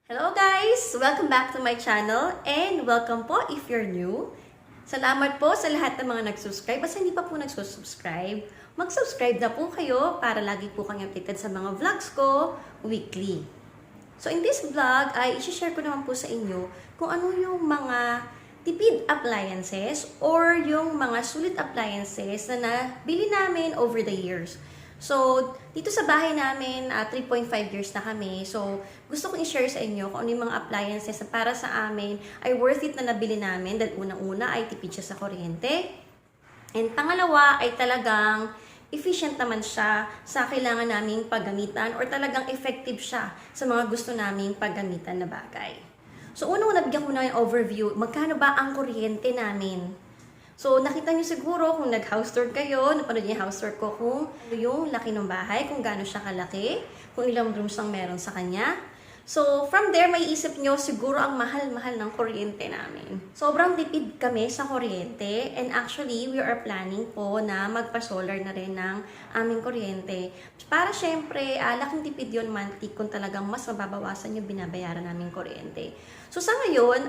Hello guys! Welcome back to my channel and welcome po if you're new. Salamat po sa lahat ng mga nag-subscribe. Basta hindi pa po nag-subscribe, mag-subscribe na po kayo para lagi po kang updated sa mga vlogs ko weekly. So in this vlog ay i-share ko naman po sa inyo kung ano yung mga tipid appliances or yung mga sulit appliances na nabili namin over the years. So, dito sa bahay namin, 3.5 years na kami. So, gusto kong i-share sa inyo kung ano yung mga appliances na para sa amin ay worth it na nabili namin. Dahil unang-una ay tipid siya sa kuryente. And pangalawa ay talagang efficient naman siya sa kailangan naming paggamitan or talagang effective siya sa mga gusto naming paggamitan na bagay. So, unang nabigyan ko na yung overview, magkano ba ang kuryente namin? So, nakita nyo siguro kung nag-house tour kayo, napanood niyo yung house tour ko kung yung laki ng bahay, kung gaano siya kalaki, kung ilang rooms ang meron sa kanya. So, from there, may isip nyo siguro ang mahal-mahal ng kuryente namin. Sobrang tipid kami sa kuryente and actually, we are planning po na magpa-solar na rin ng aming kuryente. Para syempre, laking tipid yun monthly kung talagang mas mababawasan yung binabayaran naming kuryente. So, sa ngayon,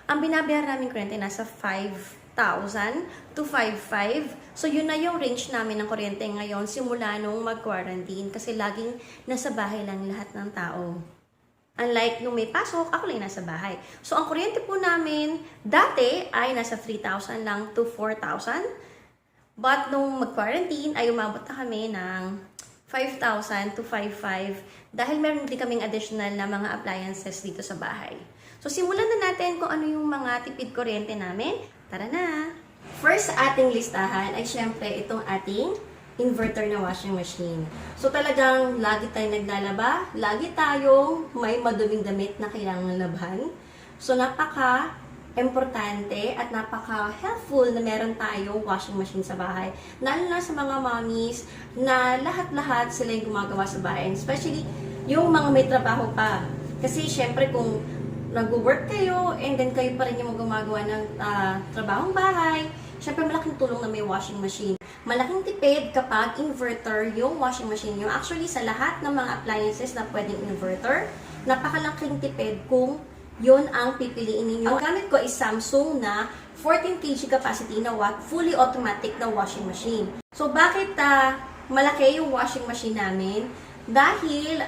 ang binabayaran naming kuryente nasa 5,000 to 5,500. So, yun na yung range namin ng kuryente ngayon simula nung mag-quarantine kasi laging nasa bahay lang lahat ng tao. Unlike nung may pasok, ako lang nasa bahay. So, ang kuryente po namin dati ay nasa 3,000 lang to 4,000. But nung mag-quarantine ay umabot na kami ng 5,000 to 5,500 dahil meron din kaming additional na mga appliances dito sa bahay. So, simulan na natin kung ano yung mga tipid kuryente namin. Tara na! First sa ating listahan ay syempre itong ating inverter na washing machine. So talagang lagi tayong naglalaba, lagi tayong may maduming damit na kailangan labahan. So napaka-importante at napaka-helpful na meron tayong washing machine sa bahay. Lalo na sa mga mommies na lahat-lahat sila yung gumagawa sa bahay. And especially yung mga may trabaho pa. Kasi syempre kung nag-work kayo and then kayo pa rin yung gumagawa ng trabahong bahay, syempre malaking tulong na may washing machine. Malaking tipid kapag inverter yung washing machine nyo. Actually, sa lahat ng mga appliances na pwedeng inverter, napakalaking tipid kung yun ang pipiliin ninyo. Ang gamit ko is Samsung na 14 kg capacity na watt, fully automatic na washing machine. So, bakit malaki yung washing machine namin? Dahil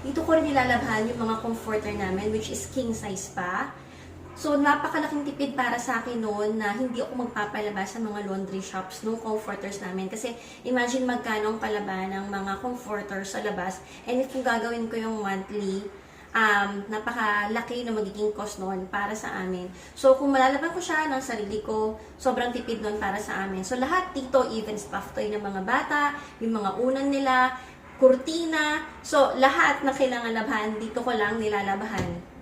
dito ko rin nilalabhan yung mga comforter namin, which is king size pa. So, napakalaking tipid para sa akin noon na hindi ako magpapalabas sa mga laundry shops ng comforters namin. Kasi, imagine magkano ang palaba ng mga comforters sa labas. And if kung gagawin ko yung monthly, napakalaki na magiging cost noon para sa amin. So, kung malalaban ko siya ng sarili ko, sobrang tipid noon para sa amin. So, lahat dito, even stuffed toy ng mga bata, yung mga unan nila, kurtina. So, lahat na kailangan labhan, dito ko lang nilalabahan.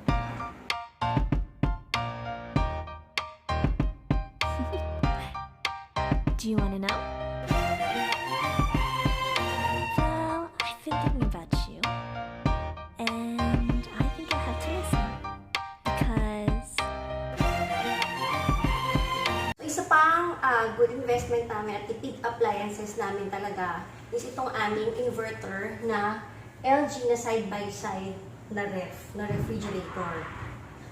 Do you want to know? Well, I've been thinking about you, and I think I have to listen, because... So, isa pang good investment namin at tipid appliances namin talaga is itong aming inverter na LG na side-by-side na refrigerator.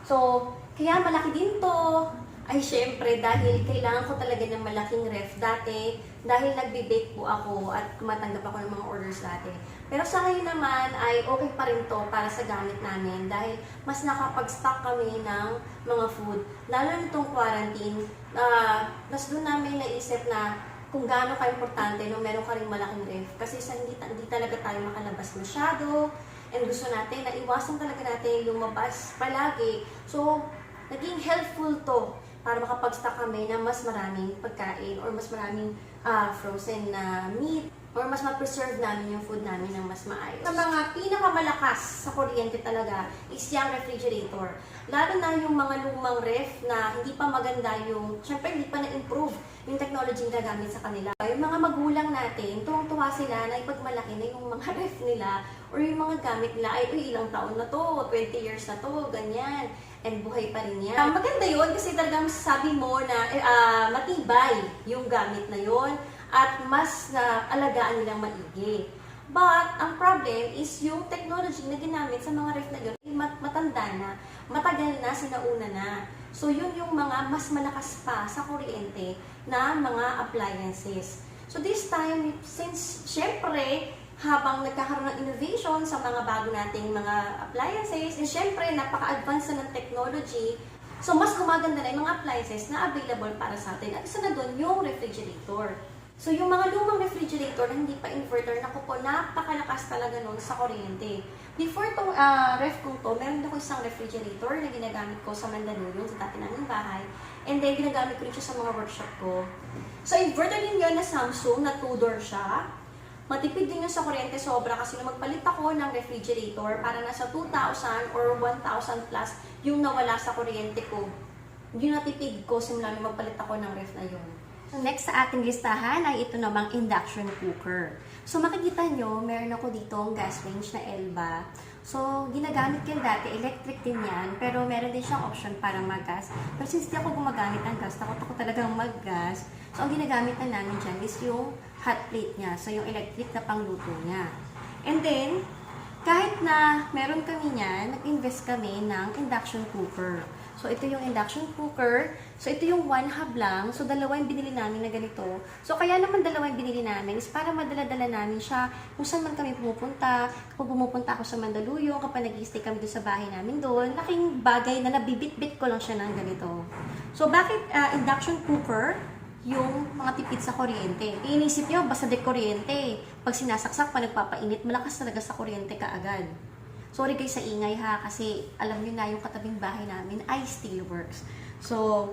So, kaya malaki din to. Ay, syempre, dahil kailangan ko talaga ng malaking ref dati, dahil nagbe-bake po ako at kumatanggap ako ng mga orders dati. Pero sa ngayon naman, ay okay pa rin to para sa gamit namin dahil mas nakapag-stock kami ng mga food. Lalo nitong quarantine, mas doon namin naisip na kung gaano ka-importante nung meron ka rin malaking ref. Kasi hindi talaga tayo makalabas masyado and gusto natin na iwasan talaga natin lumabas palagi. So, naging helpful to para makapag-stock kami ng mas maraming pagkain or mas maraming frozen na meat or mas ma-preserve namin yung food namin ng mas maayos. Sa mga pinakamalakas sa kuryente talaga is yung refrigerator. Lalo na yung mga lumang ref na hindi pa maganda yung, syempre hindi pa na-improve yung technology na gamit sa kanila. Yung mga magulang natin, tuwang-tuwa sila na ipagmalaki na yung mga ref nila or yung mga gamit nila ay ilang taon na to, 20 years na to, ganyan. And buhay pa rin yan. Maganda yun kasi talagang sabi mo na matibay yung gamit na yun at mas alagaan nilang maigi. But, ang problem is yung technology na ginamit sa mga ref na yun, matagal na, sinauna na. So, yun yung mga mas malakas pa sa kuryente na mga appliances. So, this time, since syempre, habang nagkakaroon ng innovation sa mga bago nating mga appliances, and syempre, napaka-advance na ng technology, so mas gumaganda na yung mga appliances na available para sa atin. At isa na doon yung refrigerator. So, yung mga lumang refrigerator na hindi pa inverter, naku po, napakalakas talaga nun sa kuryente. Before itong ref ko to, meron ako isang refrigerator na ginagamit ko sa Mandaluyong, sa dati naming bahay. And then, ginagamit ko rin siya sa mga workshop ko. So, inverter din yun na Samsung, na 2-door siya. Matipid din yun sa kuryente sobra kasi nung magpalit ako ng refrigerator, para nasa 2,000 or 1,000 plus yung nawala sa kuryente ko. Yung natipid ko simula nung magpalit ako ng ref na yun. So, next sa ating listahan ay ito namang induction cooker. So, makikita nyo, meron ako dito ang gas range na Elba. So, ginagamit ko dati, electric din yan, pero meron din siyang option para mag-gas. Pero since di ako gumagamit ng gas, takot ako talagang mag-gas. So, ang ginagamit na namin dyan is yung hot plate niya. So, yung electric na pangluto niya. And then, kahit na meron kami niyan, nag-invest kami ng induction cooker. So, ito yung induction cooker. So, ito yung 1 hub lang. So, dalawa yung binili namin na ganito. So, kaya naman dalawa yung binili namin is para madala-dala namin siya kung saan man kami pumupunta. Kung pumupunta ako sa Mandaluyong, kapag nag-stay kami doon sa bahay namin doon, laking bagay na nabibit-bit ko lang siya ng ganito. So, bakit induction cooker? Yung mga tipid sa kuryente. Iinisip nyo, basta de kuryente. Pag sinasaksak pa, nagpapainit, malakas talaga sa kuryente kaagad. Sorry guys sa ingay ha, kasi alam nyo na yung katabing bahay namin ay Steelworks. So,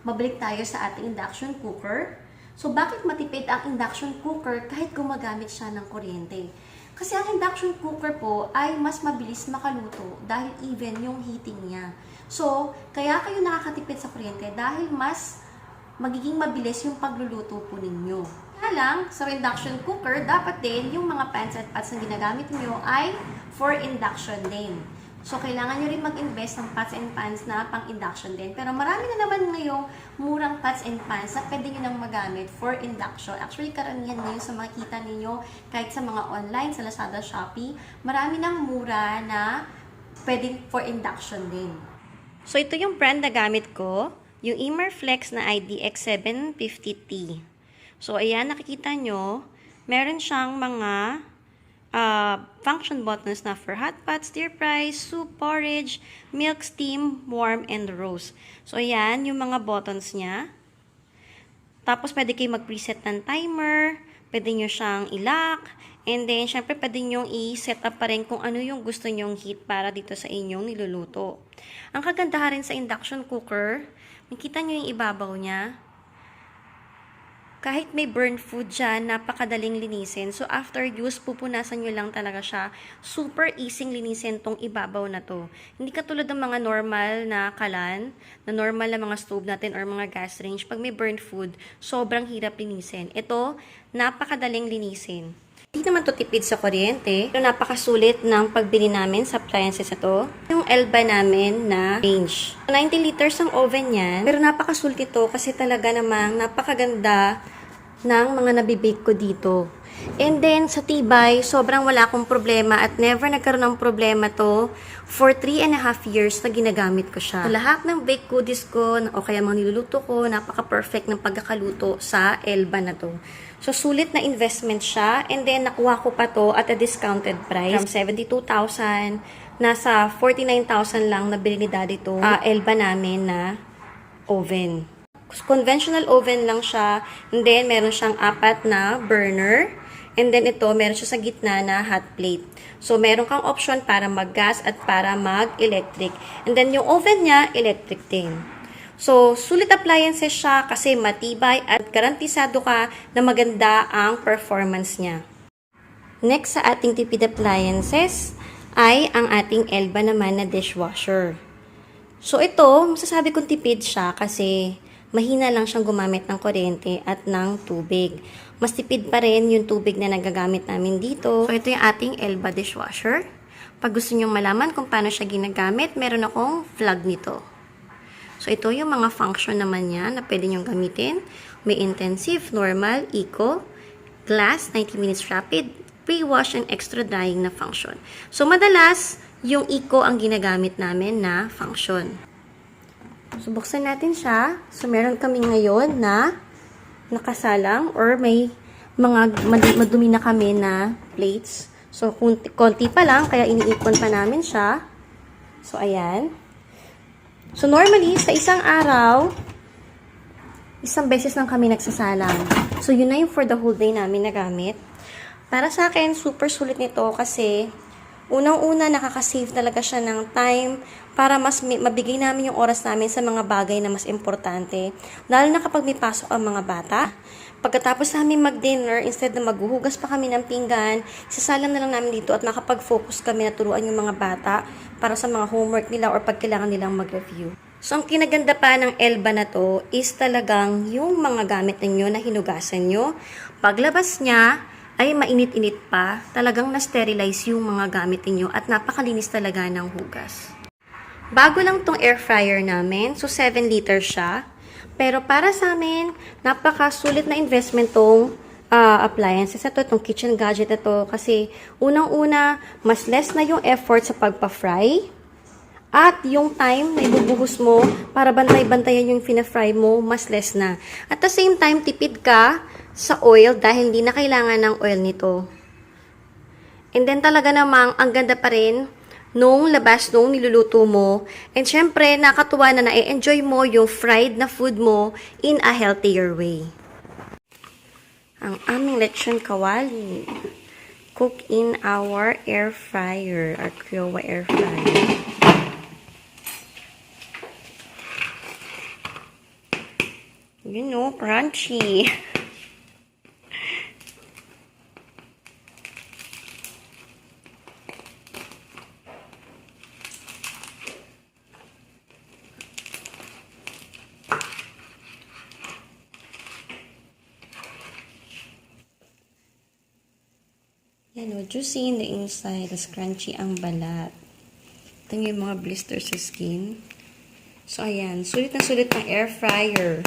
mabalik tayo sa ating induction cooker. So, bakit matipid ang induction cooker kahit gumagamit siya ng kuryente? Kasi ang induction cooker po ay mas mabilis makaluto dahil even yung heating niya. So, kaya kayo nakakatipid sa kuryente dahil mas magiging mabilis yung pagluluto po ninyo. Kaya lang, sa induction cooker, dapat din yung mga pans at pots na ginagamit nyo ay for induction din. So, kailangan nyo rin mag-invest ng pots and pans na pang-induction din. Pero marami na naman ngayong murang pots and pans na pwede nyo nang magamit for induction. Actually, karamihan ngayon sa makikita ninyo, kahit sa mga online, sa Lazada, Shopee, marami nang mura na pwedeng for induction din. So, ito yung brand na gamit ko. Yung Imerflex na IDX750T. So, ayan, nakikita nyo, meron siyang mga function buttons na for hot pot, stir fry, soup, porridge, milk, steam, warm, and roast. So, ayan, yung mga buttons niya. Tapos, pwede kayo mag-preset ng timer, pwede nyo siyang i-lock, and then, syempre, pwede nyo i-set up pa rin kung ano yung gusto nyong heat para dito sa inyong niluluto. Ang kagandahan rin sa induction cooker, makita nyo yung ibabaw niya. Kahit may burnt food dyan, napakadaling linisin. So, after use, pupunasan nyo lang talaga siya. Super easy linisin tong ibabaw na to. Hindi katulad ng mga normal na kalan, na normal na mga stove natin or mga gas range. Pag may burnt food, sobrang hirap linisin. Ito, napakadaling linisin. Hindi naman to tipid sa kuryente, pero napakasulit ng pagbili namin sa appliances na to. Yung Elba namin na range. 90 liters ang oven yan, pero napakasulit ito kasi talaga namang napakaganda ng mga nabibake ko dito. And then, sa tibay, sobrang wala akong problema at never nagkaroon ng problema to for 3.5 years na ginagamit ko siya. Lahat ng baked goodies ko, o kaya mga niluluto ko, napaka-perfect ng pagkakaluto sa Elba na to. So, sulit na investment siya. And then, nakuha ko pa to at a discounted price. From 72,000, nasa 49,000 lang nabili ni Daddy to Elba namin na oven. Conventional oven lang siya. And then, meron siyang 4 na burner. And then, ito, meron siya sa gitna na hot plate. So, meron kang option para mag-gas at para mag-electric. And then, yung oven niya, electric din. So, sulit appliances siya kasi matibay at garantisado ka na maganda ang performance niya. Next sa ating tipid appliances ay ang ating Elba naman na dishwasher. So, ito, masasabi kong tipid siya kasi mahina lang siyang gumamit ng kuryente at ng tubig. Mas tipid pa rin yung tubig na nagagamit namin dito. So, ito yung ating Elba dishwasher. Pag gusto nyong malaman kung paano siya ginagamit, meron akong vlog nito. So, ito yung mga function naman niya na pwede nyong gamitin. May intensive, normal, eco, glass, 90 minutes rapid, pre-wash, and extra drying na function. So, madalas, yung Eco ang ginagamit namin na function. So, buksan natin siya. So, meron kami ngayon na nakasalang or may mga madumi na kami na plates. So, konti pa lang, kaya iniipon pa namin siya. So, ayan. So, normally, sa isang araw, isang beses lang kami nagsasalang. So, yun na yung for the whole day namin na gamit. Para sa akin, super sulit nito kasi unang-una, nakaka-save talaga siya ng time para mas mabigay namin yung oras namin sa mga bagay na mas importante. Lalo na kapag may pasok ang mga bata. Pagkatapos namin mag-dinner, instead na maghuhugas pa kami ng pinggan, isasalang na lang namin dito at makapag-focus kami na turuan yung mga bata para sa mga homework nila or pag kailangan nilang mag-review. So, ang kinaganda pa ng Elba na to is talagang yung mga gamit ninyo na hinugasan nyo. Paglabas niya, ay mainit-init pa, talagang na-sterilize yung mga gamit niyo at napakalinis talaga ng hugas. Bago lang tong air fryer namin, so 7 liters siya. Pero para sa amin, napakasulit na investment tong appliances. Itong kitchen gadget na to kasi unang-una, mas less na yung effort sa pagpa-fry. At yung time na ibubuhos mo para bantay-bantayan yung fina-fry mo, mas less na. At the same time, tipid ka sa oil dahil hindi na kailangan ng oil nito. And then talaga namang ang ganda pa rin nung labas nung niluluto mo. And syempre, nakatuwa na na-enjoy mo yung fried na food mo in a healthier way. Ang aming lechon kawali. Cook in our air fryer, our Kiowa air fryer. You know, crunchy. Yan o, juicy in the inside, tas crunchy ang balat. Ito yung mga blisters sa skin. So, ayan. Sulit na sulit ng air fryer.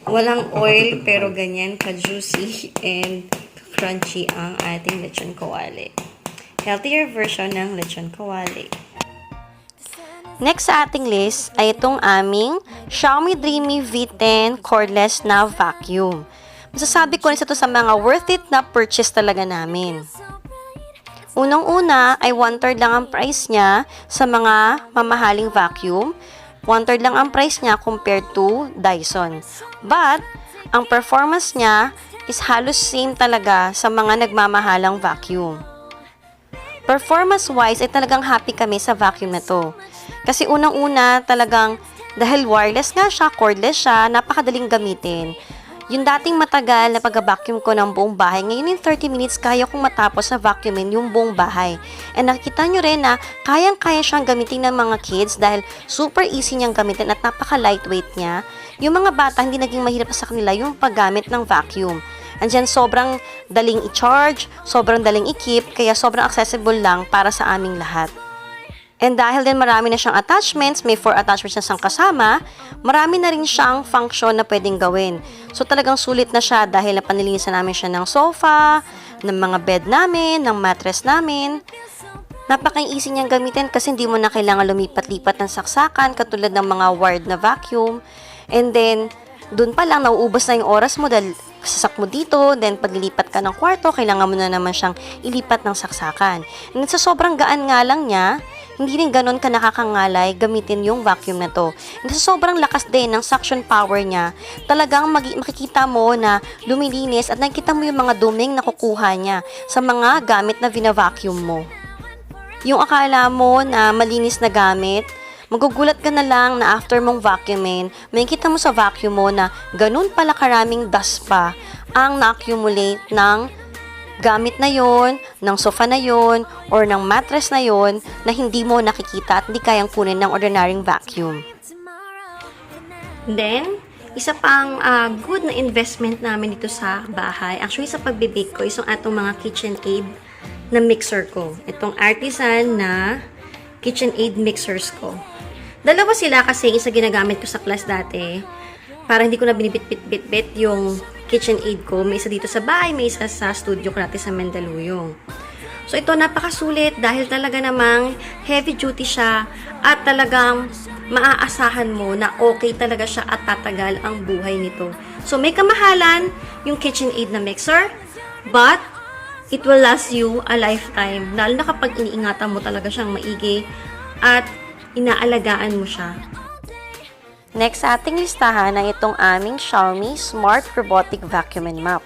Walang oil, pero ganyan ka-juicy and crunchy ang ating lechon kawali. Healthier version ng lechon kawali. Next sa ating list ay itong aming Xiaomi Dreamy V10 cordless na vacuum. Masasabi ko rin ito sa mga worth it na purchase talaga namin. Unang-una ay 1/3 lang ang price niya sa mga mamahaling vacuum. 1/3 lang ang price niya compared to Dyson. But, ang performance niya is halos same talaga sa mga nagmamahalang vacuum. Performance-wise, ay talagang happy kami sa vacuum na to. Kasi unang-una, talagang dahil wireless nga siya, cordless siya, napakadaling gamitin. Yung dating matagal na pag-vacuum ko ng buong bahay, ngayon in 30 minutes, kaya kong matapos na vacuumin yung buong bahay. And nakikita nyo rin na kayang-kaya siyang gamitin ng mga kids dahil super easy niyang gamitin at napaka-lightweight niya. Yung mga bata, hindi naging mahirap sa kanila yung paggamit ng vacuum. Andyan, sobrang daling i-charge, sobrang daling i-keep, kaya sobrang accessible lang para sa aming lahat. And dahil din marami na siyang attachments, may 4 attachments na siyang kasama, marami na rin siyang function na pwedeng gawin. So talagang sulit na siya dahil napanilinisan namin siya ng sofa, ng mga bed namin, ng mattress namin. Napaka-easy niyang gamitin kasi hindi mo na kailangan lumipat-lipat ng saksakan katulad ng mga wired na vacuum. And then, dun pa lang nauubos na yung oras mo dahil sasak mo dito, then paglilipat ka ng kwarto, kailangan mo na naman siyang ilipat ng saksakan. And sa sobrang gaan nga lang niya, hindi rin ganon ka nakakangalay gamitin yung vacuum na to. And sa sobrang lakas din ng suction power niya, talagang makikita mo na lumilinis at nakikita mo yung mga duming nakukuha niya sa mga gamit na vina-vacuum mo. Yung akala mo na malinis na gamit, magugulat ka na lang na after mong vacuumin, makikita mo sa vacuum mo na ganun pala karaming dust pa ang na-accumulate ng gamit na yon, ng sofa na yon, or ng mattress na yon na hindi mo nakikita at hindi kayang kunin ng ordinaryong vacuum. Then, isa pang good na investment namin dito sa bahay, actually sa pagbibake ko, is yung atong mga KitchenAid na mixer ko. Itong artisan na KitchenAid mixers ko. Dalawa sila kasi isa ginagamit ko sa class dati para hindi ko na binibit-bit-bit yung KitchenAid ko. May isa dito sa bahay, may isa sa studio ko natin sa Mandaluyong. So ito napakasulit dahil talaga namang heavy duty siya at talagang maaasahan mo na okay talaga siya at tatagal ang buhay nito. So may kamahalan yung KitchenAid na mixer, but it will last you a lifetime. Lalo na kapag iniingatan mo talaga siyang maigi at inaalagaan mo siya. Next sa ating listahan ay itong aming Xiaomi Smart Robotic Vacuum and Mop.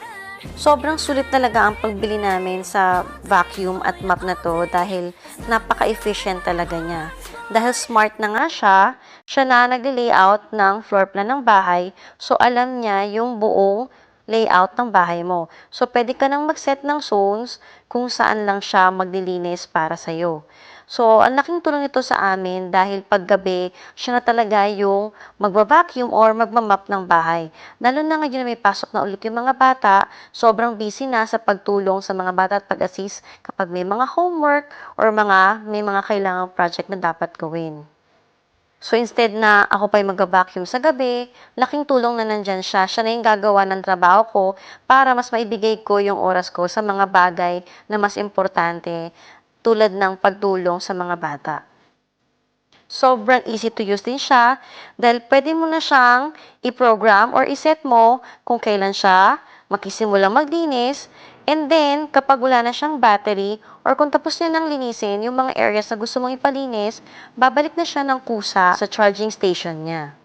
Sobrang sulit talaga ang pagbili namin sa vacuum at mop na to dahil napaka-efficient talaga niya. Dahil smart na nga siya na nag-layout ng floor plan ng bahay, so alam niya yung buong layout ng bahay mo. So pwede ka nang mag-set ng zones kung saan lang siya maglilinis para sa'yo. So, ang laking tulong ito sa amin dahil paggabi, siya na talaga yung magba-vacuum or magmamap ng bahay. Lalo na ngayon na may pasok na ulit yung mga bata, sobrang busy na sa pagtulong sa mga bata at pag-assist kapag may mga homework or may mga kailangang project na dapat gawin. So, instead na ako pa'y mag-vacuum sa gabi, laking tulong na nandyan siya. Siya na yung gagawa ng trabaho ko para mas maibigay ko yung oras ko sa mga bagay na mas importante tulad ng pagtulong sa mga bata. Sobrang easy to use din siya dahil pwede mo na siyang i-program or i-set mo kung kailan siya makisimulang maglinis, and then kapag wala na siyang battery or kung tapos niya nang linisin yung mga areas na gusto mong ipalinis, babalik na siya ng kusa sa charging station niya.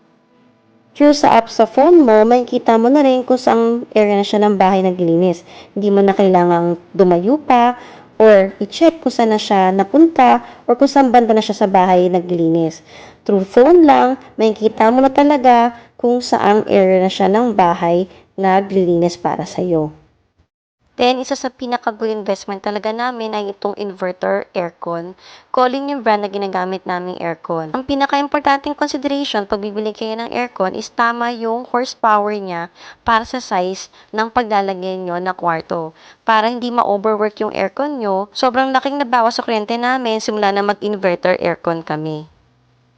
Through sa app sa phone mo, makikita mo na rin kung saang area na siya ng bahay naglilinis. Hindi mo na kailangang dumayo pa or i-check kung saan na siya napunta or kung saan banda na siya sa bahay naglilinis. Through phone lang, makikita mo na talaga kung saang area na siya ng bahay naglilinis para sa'yo. Then, isa sa pinaka-good investment talaga namin ay itong inverter aircon. Calling yung brand na ginagamit naming aircon. Ang pinaka-importanting consideration pag bibili kayo ng aircon is tama yung horsepower niya para sa size ng paglalagay nyo na kwarto. Para hindi ma-overwork yung aircon nyo, sobrang laking nabawas sa kuryente namin simula na mag-inverter aircon kami.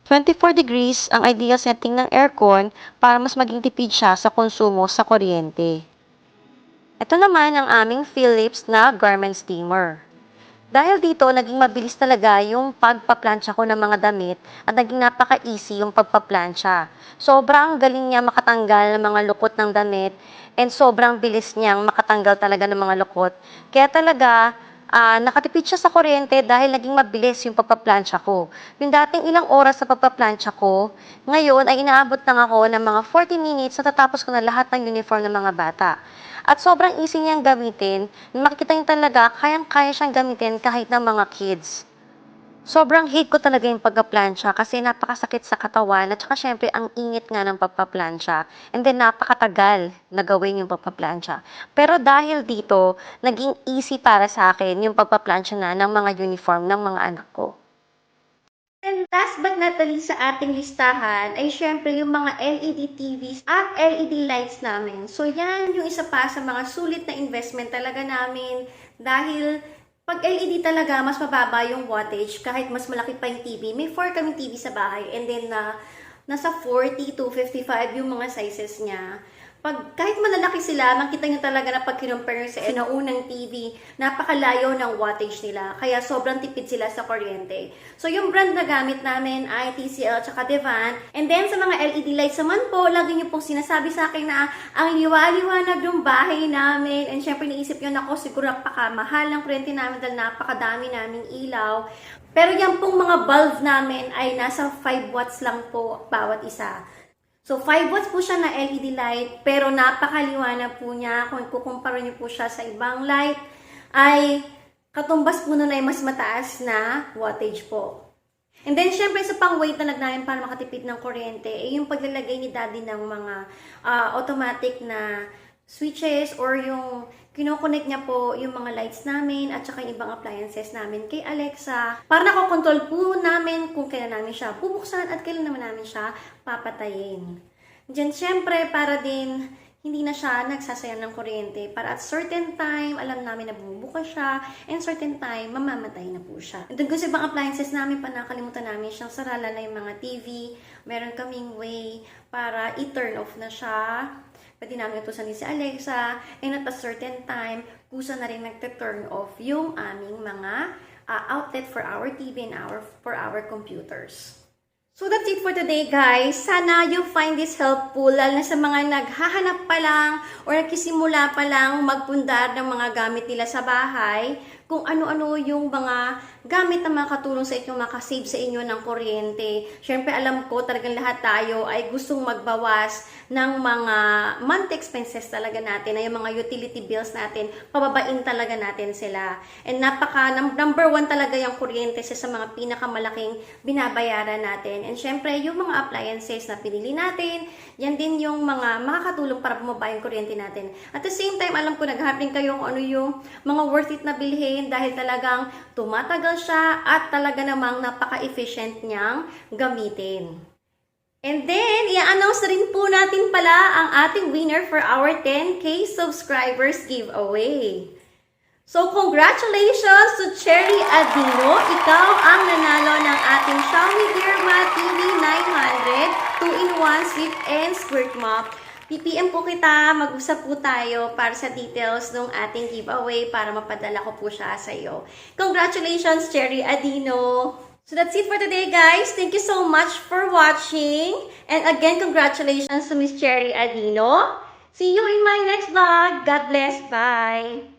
24 degrees ang ideal setting ng aircon para mas maging tipid siya sa konsumo sa kuryente. Ito naman ang aming Philips na garment steamer. Dahil dito, naging mabilis talaga yung pagpaplansya ko ng mga damit at naging napaka-easy yung pagpaplansya. Sobrang galing niya makatanggal ng mga lukot ng damit and sobrang bilis niyang makatanggal talaga ng mga lukot. Kaya talaga, nakatipid siya sa kuryente dahil naging mabilis yung pagpaplansya ko. Yung dating ilang oras sa pagpaplansya ko, ngayon ay inaabot lang ako ng mga 40 minutes na tatapos ko na lahat ng uniform ng mga bata. At sobrang easy niyang gamitin. Makikita niyo talaga, kayang-kaya siyang gamitin kahit ng mga kids. Sobrang hate ko talaga yung pagpaplansya kasi napakasakit sa katawan at saka syempre ang ingit nga ng pagpaplansya. And then napakatagal na gawin yung pagpaplansya. Pero dahil dito, naging easy para sa akin yung pagpaplansya na ng mga uniform ng mga anak ko. And last but not the least sa ating listahan ay syempre yung mga LED TVs at LED lights namin. So yan yung isa pa sa mga sulit na investment talaga namin dahil pag LED talaga mas mababa yung wattage kahit mas malaki pa yung TV. May 4 kaming TV sa bahay and then nasa 40 to 55 yung mga sizes niya. Kahit malalaki sila, makita nyo talaga na pag kinumpare sa naunang TV, napakalayo ng wattage nila. Kaya sobrang tipid sila sa kuryente. So yung brand na gamit namin ay TCL tsaka Devan. And then sa mga LED lights naman po, lagi nyo pong sinasabi sa akin na ang liwa-liwanag ng bahay namin. And syempre naisip nyo, nako siguro napakamahal ng kuryente namin dahil napakadami naming ilaw. Pero yan pong mga bulb namin ay nasa 5 watts lang po bawat isa. So, 5 watts po siya na LED light, pero napakaliwanag po niya. Kung kukumpara niyo po siya sa ibang light, ay katumbas po nun ay mas mataas na wattage po. And then, syempre, sa pang-weight na namin para makatipid ng kuryente, yung paglalagay ni Daddy ng mga automatic na switches or yung kinokonect niya po yung mga lights namin at saka yung ibang appliances namin kay Alexa para nakokontrol po namin kung kailan namin siya bubuksan at kailan naman namin siya papatayin. Diyan syempre para din hindi na siya nagsasayang ng kuryente para at certain time alam namin na bumubukas siya and certain time mamamatay na po siya. And doon kasi ibang appliances namin pa nakalimutan namin siyang sarala na yung mga TV, meron kaming way para i-turn off na siya. Pwede namin utusan din si Alexa, and at a certain time, kusa na rin nagte-turn off yung aming mga outlet for our TV and for our computers. So that's it for today, guys. Sana you find this helpful, lalo na sa mga naghahanap pa lang or nagkisimula pa lang magpundar ng mga gamit nila sa bahay, kung ano-ano yung mga gamit na makatulong sa inyo, makasave sa inyo ng kuryente. Siyempre, alam ko talagang lahat tayo ay gustong magbawas ng mga monthly expenses talaga natin, na yung mga utility bills natin, pababain talaga natin sila. And number one talaga yung kuryente sa mga pinakamalaking binabayaran natin. And syempre, yung mga appliances na pinili natin, yan din yung mga makakatulong para bumaba yung kuryente natin. At the same time, alam ko naghahanap din kayo kung ano yung mga worth it na bilhin dahil talagang tumatagal siya at talaga namang napaka-efficient niyang gamitin. And then, i-announce na rin po natin pala ang ating winner for our 10K subscribers giveaway. So, congratulations to Cherry Adino. Ikaw ang nanalo ng ating Xiaomi Earmat TV 900 2-in-1 Sweep and Squirt Mop. PPM po kita, mag-usap po tayo para sa details ng ating giveaway para mapadala ko po siya sa iyo. Congratulations, Cherry Adino! So that's it for today, guys. Thank you so much for watching. And again, congratulations to Miss Cherry Adino. See you in my next vlog. God bless. Bye!